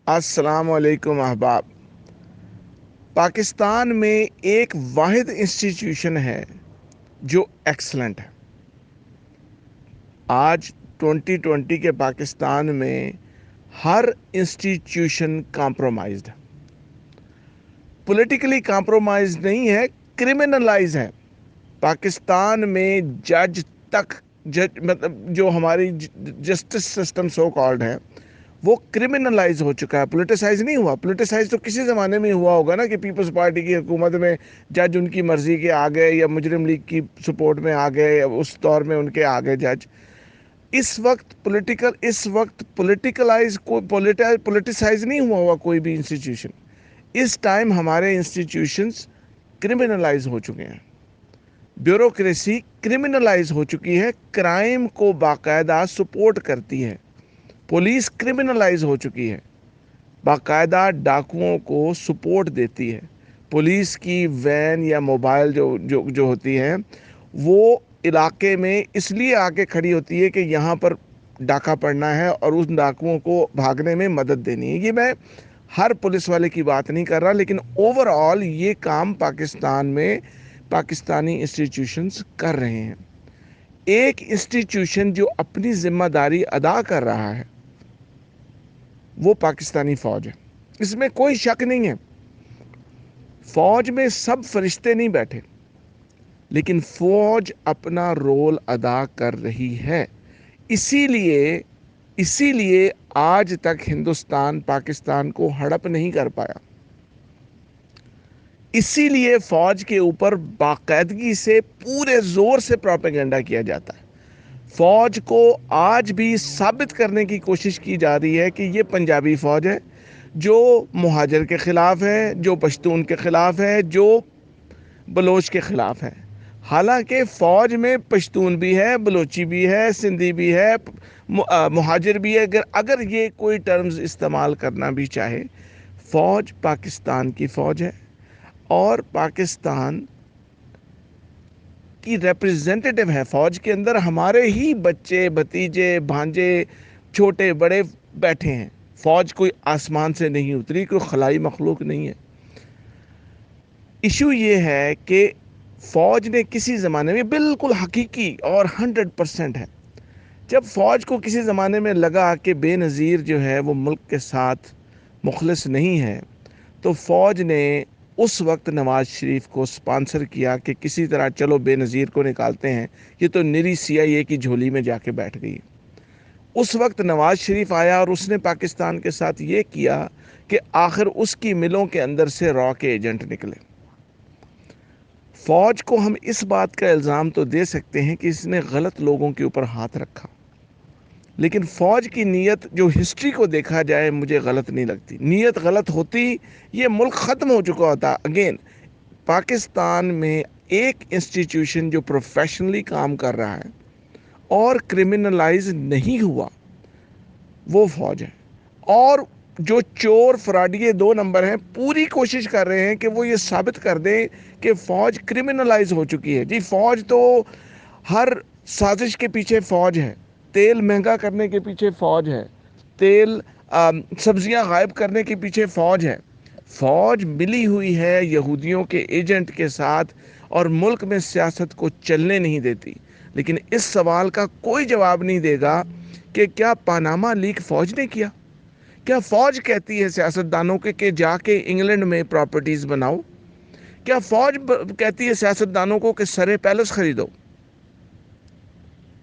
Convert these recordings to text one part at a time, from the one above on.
अस्सलाम वालेकुम अहबाब। पाकिस्तान में एक वाहिद इंस्टीट्यूशन है जो एक्सलेंट है। आज 2020 के पाकिस्तान में हर इंस्टीट्यूशन कॉम्प्रोमाइज्ड है। पॉलिटिकली कॉम्प्रोमाइज नहीं है, क्रिमिनलाइज है। पाकिस्तान में जज तक मतलब जो हमारी जस्टिस सिस्टम सो कॉल्ड है वो क्रिमिनलाइज हो चुका है, पोलिटिसाइज नहीं हुआ। पोलिटिसाइज तो किसी ज़माने में हुआ होगा ना कि पीपल्स पार्टी की हुकूमत में जज उनकी मर्ज़ी के आ गए या मुजरिम लीग की सपोर्ट में आ गए, उस दौर में उनके आ गए जज। इस वक्त पोलिटिसाइज नहीं हुआ हुआ कोई भी इंस्टीट्यूशन। इस टाइम हमारे इंस्टीट्यूशंस क्रिमिनलाइज हो चुके हैं। ब्यूरोक्रेसी क्रिमिनलाइज हो चुकी है, क्राइम को बाकायदा सपोर्ट करती है। पुलिस क्रिमिनलाइज हो चुकी है, बाकायदा डाकुओं को सपोर्ट देती है। पुलिस की वैन या मोबाइल जो जो जो होती है वो इलाके में इसलिए आके खड़ी होती है कि यहाँ पर डाका पड़ना है और उन डाकुओं को भागने में मदद देनी है। ये मैं हर पुलिस वाले की बात नहीं कर रहा, लेकिन ओवरऑल ये काम पाकिस्तान में पाकिस्तानी इंस्टीट्यूशंस कर रहे हैं। एक इंस्टीट्यूशन जो अपनी जिम्मेदारी अदा कर रहा है वो पाकिस्तानी फ़ौज है, इसमें कोई शक नहीं है। फ़ौज में सब फरिश्ते नहीं बैठे, लेकिन फ़ौज अपना रोल अदा कर रही है। इसीलिए इसीलिए आज तक हिंदुस्तान पाकिस्तान को हड़प नहीं कर पाया। इसीलिए फ़ौज के ऊपर बाकायदगी से पूरे ज़ोर से प्रोपेगेंडा किया जाता है। फ़ौज को आज भी साबित करने की कोशिश की जा रही है कि ये पंजाबी फ़ौज है जो मुहाजिर के ख़िलाफ़ है, जो पश्तून के ख़िलाफ़ है, जो बलोच के ख़िलाफ़ है। हालांकि फ़ौज में पश्तून भी है, बलोची भी है, सिंधी भी है, मुहाजिर भी है। अगर ये कोई टर्म्स इस्तेमाल करना भी चाहे, फ़ौज पाकिस्तान की फ़ौज है और पाकिस्तान की रिप्रेजेंटेटिव है। फ़ौज के अंदर हमारे ही बच्चे, भतीजे, भांजे, छोटे बड़े बैठे हैं। फ़ौज कोई आसमान से नहीं उतरी, कोई खलाई मखलूक नहीं है। इशू ये है कि फ़ौज ने किसी ज़माने में बिल्कुल हकीकी और 100% है, जब फ़ौज को किसी ज़माने में लगा कि बेनज़ीर जो है वो मुल्क के साथ मुखलिस नहीं है, तो फ़ौज ने उस वक्त नवाज़ शरीफ को स्पॉन्सर किया कि किसी तरह चलो बेनज़ीर को निकालते हैं, ये तो निरी CIA की झोली में जाके बैठ गई। उस वक्त नवाज़ शरीफ आया और उसने पाकिस्तान के साथ ये किया कि आखिर उसकी मिलों के अंदर से रॉ के एजेंट निकले। फ़ौज को हम इस बात का इल्ज़ाम तो दे सकते हैं कि इसने गलत लोगों के ऊपर हाथ रखा, लेकिन फ़ौज की नीयत जो हिस्ट्री को देखा जाए मुझे गलत नहीं लगती। नीयत गलत होती ये मुल्क ख़त्म हो चुका होता। अगेन, पाकिस्तान में एक इंस्टीट्यूशन जो प्रोफेशनली काम कर रहा है और क्रिमिनलाइज नहीं हुआ वो फ़ौज है। और जो चोर फराडिये 2 नंबर हैं पूरी कोशिश कर रहे हैं कि वो ये साबित कर दें कि फ़ौज क्रिमिनलाइज हो चुकी है। जी, फ़ौज तो हर साजिश के पीछे फ़ौज है। तेल महंगा करने के पीछे फ़ौज है, तेल सब्जियां गायब करने के पीछे फ़ौज है। फ़ौज मिली हुई है यहूदियों के एजेंट के साथ और मुल्क में सियासत को चलने नहीं देती। लेकिन इस सवाल का कोई जवाब नहीं देगा कि क्या पानामा लीक फ़ौज ने किया? क्या फ़ौज कहती है सियासतदानों के कि जाके इंग्लैंड में प्रॉपर्टीज़ बनाओ? क्या फ़ौज कहती है सियासतदानों को कि सरे पैलेस खरीदो?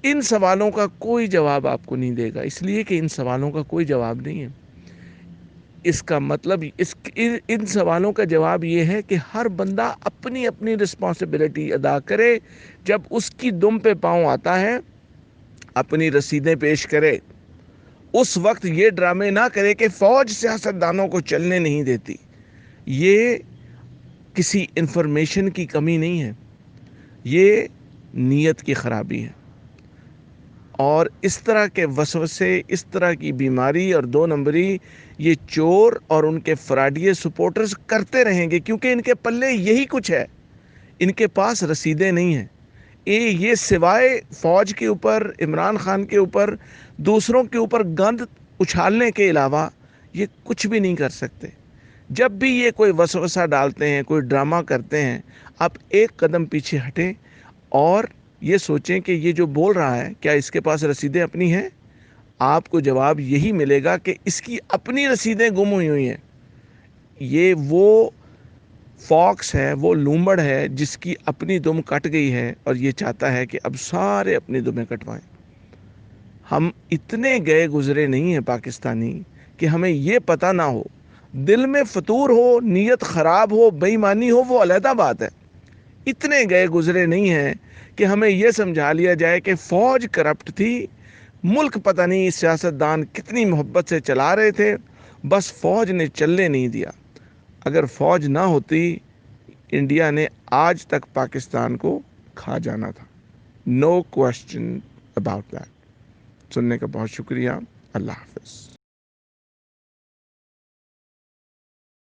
इन सवालों का कोई जवाब आपको नहीं देगा, इसलिए कि इन सवालों का कोई जवाब नहीं है। इसका मतलब इन सवालों का जवाब ये है कि हर बंदा अपनी अपनी रिस्पॉन्सिबिलिटी अदा करे। जब उसकी दुम पे पाँव आता है अपनी रसीदें पेश करे। उस वक्त ये ड्रामे ना करे कि फ़ौज सियासतदानों को चलने नहीं देती। ये किसी इंफॉर्मेशन की कमी नहीं है, ये नीयत की ख़राबी है। और इस तरह के वसवसे, इस तरह की बीमारी और 2 नंबरी ये चोर और उनके फराडिये सपोर्टर्स करते रहेंगे, क्योंकि इनके पल्ले यही कुछ है। इनके पास रसीदें नहीं हैं। ये सिवाय फ़ौज के ऊपर, इमरान खान के ऊपर, दूसरों के ऊपर गंद उछालने के अलावा یہ کچھ بھی نہیں کر سکتے. جب بھی یہ کوئی وسوسہ ڈالتے ہیں، کوئی ڈرامہ کرتے ہیں، آپ ایک قدم پیچھے ہٹیں اور یہ سوچیں کہ یہ جو بول رہا ہے کیا اس کے پاس رسیدیں اپنی ہیں؟ آپ کو جواب یہی ملے گا کہ اس کی اپنی رسیدیں گم ہوئی ہیں. یہ وہ فاکس ہے، وہ لومڑ ہے جس کی اپنی دم کٹ گئی ہے اور یہ چاہتا ہے کہ اب سارے اپنی دمیں کٹوائیں. ہم اتنے گئے گزرے نہیں ہیں پاکستانی کہ ہمیں یہ پتہ نہ ہو. دل میں فطور ہو، نیت خراب ہو، بے ایمانی ہو، وہ علیحدہ بات ہے. اتنے گئے گزرے نہیں ہیں کہ ہمیں یہ سمجھا لیا جائے کہ فوج کرپٹ تھی، ملک پتہ نہیں سیاستدان کتنی محبت سے چلا رہے تھے، بس فوج نے چلنے نہیں دیا. اگر فوج نہ ہوتی، انڈیا نے آج تک پاکستان کو کھا جانا تھا. نو کوشچن اباؤٹ دیٹ. سننے کا بہت شکریہ. اللہ حافظ.